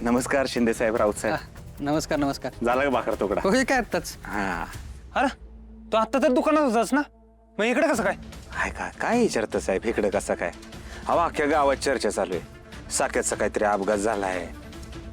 नमस्कार शिंदे साहेब, राऊत साहेब. नमस्कार नमस्कार. झाला का भाकर तुकडा? हो, हे काय आत्ताच. हा. अरे तू आत्ता तर दुकानात होतास ना, मग इकडे कसं काय? हाय का काय विचारतं साहेब, इकडे कसं काय? अहो अख्ख्या गावात चर्चा चालू आहे. साक्याचा काहीतरी अपघात झालाय,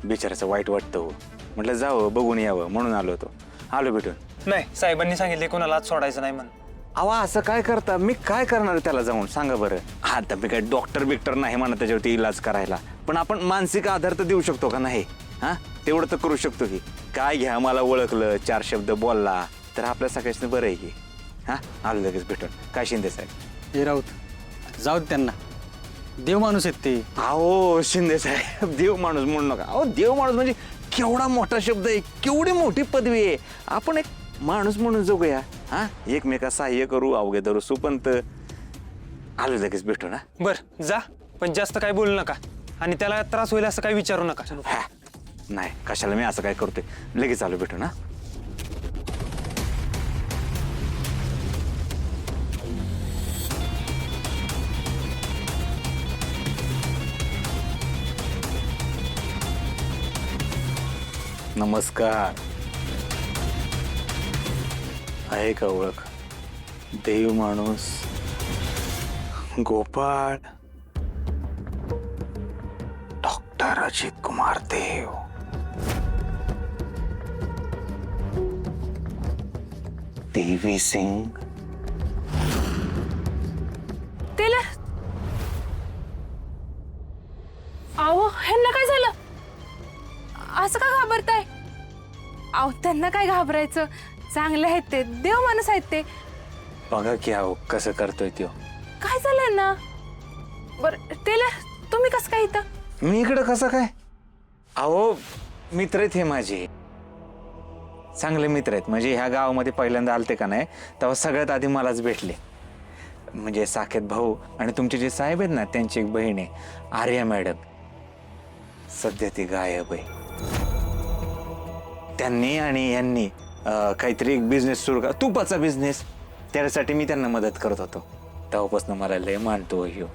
बिचाराचं वाईट वाटतं. म्हटलं जावं बघून यावं म्हणून आलो होतो. आलो भेटून. नाही, साहेबांनी सांगितले कोणाला आज सोडायचं नाही म्हणून. अहो असं काय करता? मी काय करणार त्याला जाऊन सांगा बरं. हा तर मी काय डॉक्टर बिक्टर नाही म्हणत त्याच्यावरती इलाज करायला, पण आपण मानसिक आधार तर देऊ शकतो का नाही? हा तेवढं तर करू शकतो की. काय घ्या, मला ओळखलं, 4 शब्द बोलला तर आपल्या सगळ्यांनी बरं आहे की. हा आलो लगेच भेटून. काय शिंदे साहेब? हे राऊत जाऊ दे त्यांना, देव माणूस आहेत ते. अहो शिंदे साहेब, देव माणूस म्हणू नका. अहो देव माणूस म्हणजे केवढा मोठा शब्द आहे, केवढी मोठी पदवी आहे. आपण एक माणूस म्हणून जगूया. हा एकमेका सहाय्य करू, अवघे धरू सुपंत. आलो लगेच भेटू ना. बर जा, पण जास्त काय बोलू नका आणि त्याला त्रास होईल असं काही विचारू नका. हा नाही, कशाला मी असं काय करतोय. लगेच आलो भेटू ना. नमस्कार. आहे का ओळख? देव माणूस गोपाळ, डॉक्टर अजित कुमार देव. देवी सिंग. त्याला अहो ह्यांना काय झालं? असं का घाबरताय? अहो त्यांना काय घाबरायचं, चांगले आहेत ते, देव माणूस आहेत ते. बघा की अहो कसं करतोय त्यो. काय झालंय ना? बर त्याला तुम्ही कसं काय इथं? मी इकडं कसं काय? अहो मित्र आहेत हे माझे, चांगले मित्र आहेत. म्हणजे ह्या गावामध्ये पहिल्यांदा आलते का नाही तेव्हा सगळ्यात आधी मलाच भेटले. म्हणजे साकेत भाऊ आणि तुमचे जे साहेब आहेत ना, त्यांची एक बहीण आहे आर्या मॅडम. सध्या ती गायब आहे. त्यांनी आणि यांनी काहीतरी एक बिझनेस सुरू तुपाचा बिझनेस, त्यासाठी मी त्यांना मदत करत होतो. तेव्हापासून मला लय मानतो ह्यो.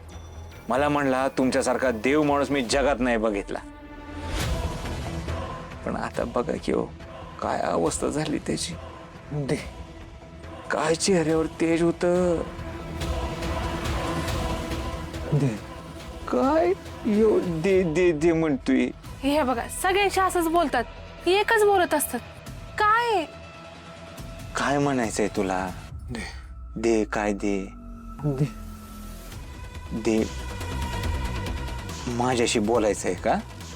मला म्हणला तुमच्यासारखा देव माणूस मी जगात नाही बघितला. पण आता बघा की हो काय अवस्था झाली त्याची. काय चेहऱ्यावर तेज होत, काय यो दे दे दे म्हणतोय. हे बघा सगळ्यांशी असंच बोलतात, एकच बोलत असतात. काय काय म्हणायचंय तुला? दे काय दे दे. माझ्याशी बोलायचंय का?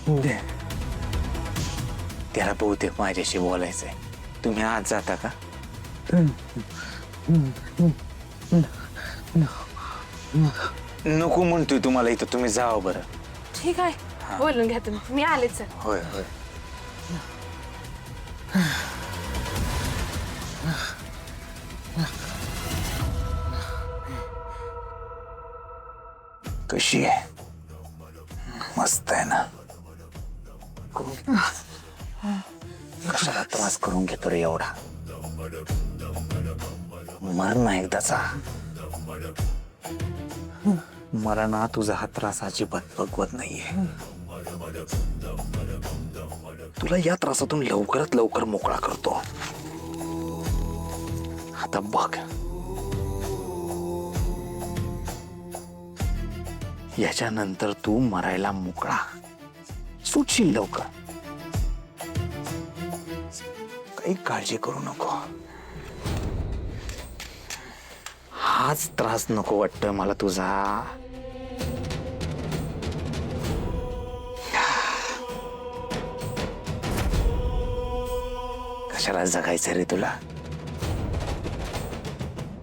दे. त्याला बहुतेक माझ्याशी बोलायचंय. तुम्ही आज जाता का? नको म्हणतोय तुम्हाला इथं, तुम्ही जावं बरं. ठीक आहे, बोलून घ्या तुम्ही, मी आलेच आहे. होय होय. कशी आहे? मस्त आहे ना? कशाला त्रास करून घेतो रे एवढा? मर ना एकदाचा. मला ना तुझा हा त्रास अजिबात बघवत नाहीये. तुला या त्रासातून लवकरात लवकर मोकळा करतो. आता बघ, याच्यानंतर तू मरायला मोकळा, सुटशील लवकर. काही काळजी करू नको. हाच त्रास नको वाटतोय मला तुझा. कशाला जगायचं रे तुला?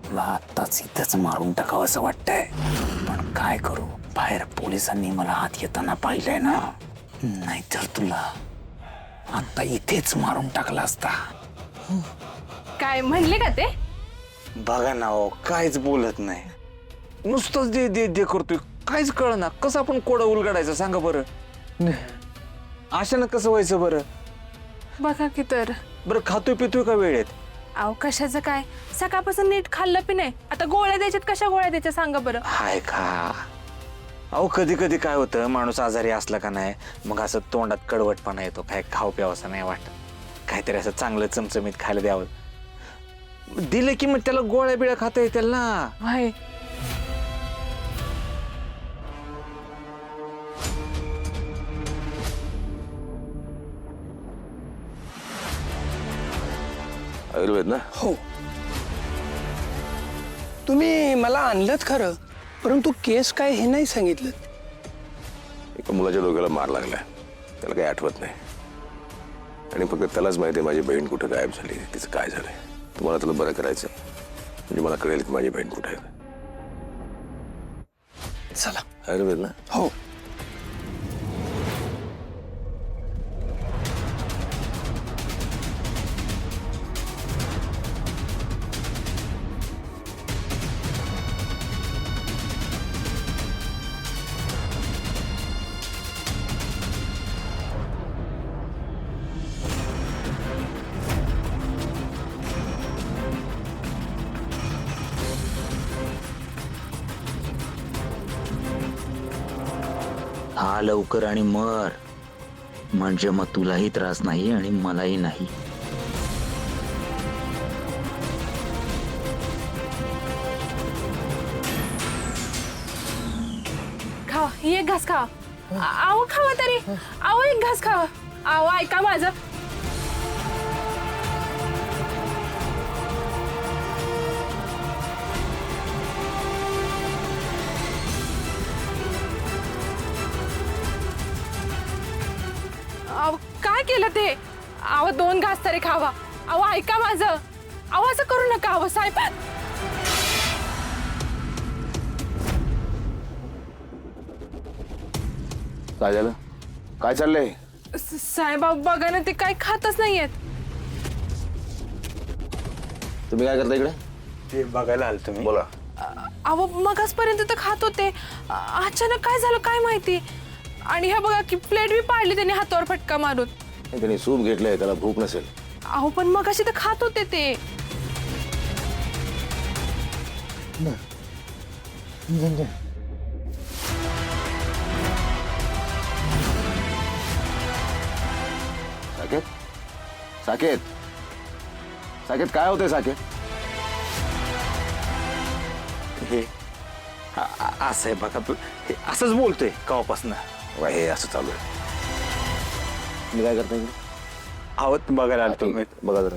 तुला आत्ताच इथंच मारून टाकावं असं वाटतंय, पण काय करू, बाहेर पोलिसांनी मला आत येताना पाहिलंय ना, नाहीतर तुला आता इथेच मारून टाकला असता. काय म्हणले का ते? बघा ना हो, काहीच बोलत नाही, नुसतंच दे दे दे करतोय. काहीच कळ ना कसं आपण कोडं उलगडायचं सांगा बरं. अशानं कसं व्हायचं बरं? बघा की तर. बरं खातोय पितोय का वेळेत? अहो कशाचं काय, सकाळपासून नीट खाल्लं पण नाही. आता गोळ्या द्यायच्यात, कशा गोळ्या द्यायच्या सांगा बरं. हाय का अहो कधी कधी काय होतं, माणूस आजारी असला का नाही मग असं तोंडात कडवटपणा येतो, काय खाऊ प्यावंसं नाही वाटत, काहीतरी असं चांगलं चमचमीत खायला द्यावं. दिलं की मग त्याला गोळ्या बिळ्या खाता येतील ना. भाई आयुर्वेद ना? हो, तुम्ही मला आणलंत खरं, परंतु केस काय हे नाही सांगितलं. एका मुलाच्या डोक्याला मार लागलाय, त्याला काही आठवत नाही आणि फक्त त्यालाच माहिती आहे माझी बहीण कुठे गायब झाली, तिचं काय झालंय. तुम्हाला त्याला बरं करायचं म्हणजे मला कळेल की माझी बहीण कुठे आहे. चला. आयुर्वेद ना? हो. हा लवकर आणि मर, म्हणजे मग तुलाही त्रास नाही आणि मलाही नाही. खावा, ही एक घास खावा. आहो खावा तरी, आहो एक घास खावा. आहो ऐका माझं. अहो काय केलं ते? अहो 2 घास तरी खावा. अहो ऐका माझं. अहो असं करू नका. अहो साहेब. काय झालं? काय चाललंय? साहेब अहो बघा ना, ते काय खातच नाहीयेत. तुम्ही काय करता इकडे? ते बघायला आलो तुम्ही. बोला. अहो मगासपर्यंत तर खात होते, अचानक काय झालं काय माहिती. आणि हे बघा की प्लेट बी पाडली त्यांनी हातावर फटका मारून. त्यांनी सूप घेतलंय, त्याला भूक नसेल. अहो पण मगाशी तर खात होते ते. साकेत, साकेत, साकेत काय होतंय साकेत? हे असं आहे बघा, हे असंच बोलतोय कवापासनं. हे असं चालू आहे. तुम्ही काय करता इकडे? आहोत बघायला आलो तुम्ही. बघा जरा.